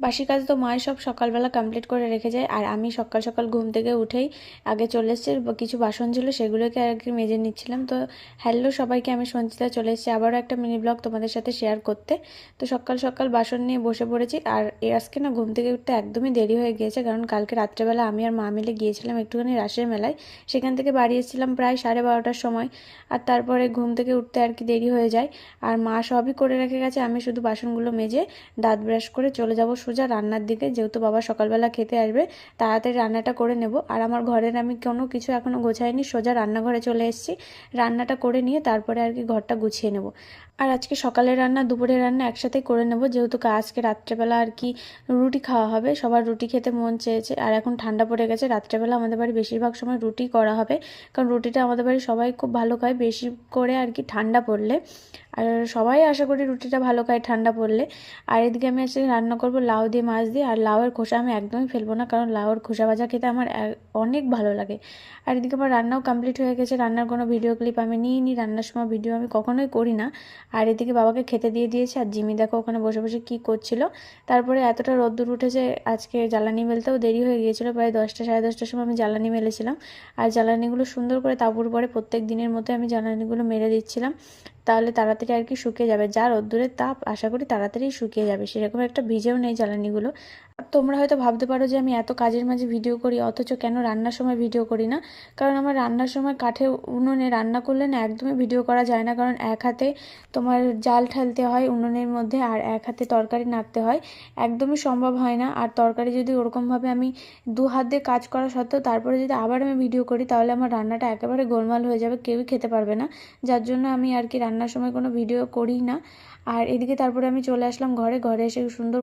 বাসি কাজ তো মাই সব সকালবেলা কমপ্লিট করে রেখে যায়, আর আমি সকাল সকাল ঘুম থেকে উঠেই আগে চলে এসেছি। কিছু বাসন ছিল সেগুলোকে আর কি মেজে নিচ্ছিলাম। তো হ্যালো সবাইকে, আমি সঞ্চিতা চলে এসেছি আবারও একটা মিনি ব্লগ তোমাদের সাথে শেয়ার করতে। তো সকাল সকাল বাসন নিয়ে বসে পড়েছি। আর আজকে না ঘুম থেকে উঠতে একদমই দেরি হয়ে গিয়েছে, কারণ কালকে রাত্রেবেলা আমি আর মা মিলে গিয়েছিলাম একটুখানি রাসের মেলায়। সেখান থেকে বাড়ি এসেছিলাম প্রায় 12:30টার সময়। আর তারপরে ঘুম থেকে উঠতে আর কি দেরি হয়ে যায়। আর মা সবই করে রেখে গেছে, আমি শুধু বাসনগুলো মেজে দাঁত ব্রাশ করে চলে যাব সোজা রান্নার দিকে। যেহেতু বাবা সকালবেলা খেতে আসবে, তাড়াতাড়ি রান্নাটা করে নেব। আর আমার ঘরের আমি কোনো কিছু এখনও গোছাইনি, সোজা রান্নাঘরে চলে এসেছি। রান্নাটা করে নিয়ে তারপরে আর কি ঘরটা গুছিয়ে নেব। আর আজকে সকালের রান্না দুপুরের রান্না একসাথেই করে নেব, যেহেতু আজকে রাত্রেবেলা আর কি রুটি খাওয়া হবে। সবার রুটি খেতে মন চেয়েছে, আর এখন ঠান্ডা পড়ে গেছে। রাত্রেবেলা আমাদের বাড়ি বেশিরভাগ সময় রুটি করা হবে, কারণ রুটিটা আমাদের বাড়ি সবাই খুব ভালো খায়, বেশি করে আর কি ঠান্ডা পড়লে। আর সবাই আশা করি রুটিটা ভালো খায় ঠান্ডা পড়লে। আর এদিকে আমি আজকে রান্না করব লাউ দিয়ে মাছ দিয়ে। আর লাউয়ের খোসা আমি একদমই ফেলবো না, কারণ লাউয়ের খোসা ভাজা খেতে আমার অনেক ভালো লাগে। আর এদিকে আমার রান্নাও কমপ্লিট হয়ে গেছে। রান্নার কোনো ভিডিও ক্লিপ আমি নিইনি, রান্নার সময় ভিডিও আমি কখনোই করি না। আর এদিকে বাবাকে খেতে দিয়ে দিয়েছে, আর জিমি দেখো ওখানে বসে বসে কী করছিল। তারপরে এতটা রোদ্দুর উঠেছে, আজকে জ্বালানি মেলতেও দেরি হয়ে গিয়েছিলো, প্রায় 10টা সাড়ে 10টার সময় আমি জ্বালানি মেলেছিলাম। আর জ্বালানিগুলো সুন্দর করে তাঁবুর পরে প্রত্যেক দিনের মতো আমি জ্বালানিগুলো মেরে দিচ্ছিলাম, তাহলে তাড়াতাড়ি আর কি শুকিয়ে যাবে। যা রোদ্দুরের তাপ, আশা করি তাড়াতাড়ি শুকিয়ে যাবে। সেরকম একটা ভিজেও নেই জ্বালানিগুলো। তোমরা হয়তো ভাবতে পারো যে আমি এত কাজের মাঝে ভিডিও করি, অথচ কেন রান্নার সময় ভিডিও করি না। কারণ আমার রান্নার সময় কাঠে উনুনে রান্না করলে না একদমই ভিডিও করা যায় না, কারণ এক হাতে তোমার জাল ঢালতে হয় উনুনের মধ্যে, আর এক হাতে তরকারি নাড়তে হয়, একদমই সম্ভব হয় না। আর তরকারি যদি ওরকমভাবে আমি দু হাত দিয়ে কাজ করা সত্ত্বেও তারপরে যদি আবার আমি ভিডিও করি, তাহলে আমার রান্নাটা একেবারে গোলমাল হয়ে যাবে, কেউই খেতে পারবে না। যার জন্য আমি আর কি রান্নার সময় কোনো ভিডিও করি না। আর এদিকে তারপরে আমি চলে আসলাম ঘরে এসে সুন্দর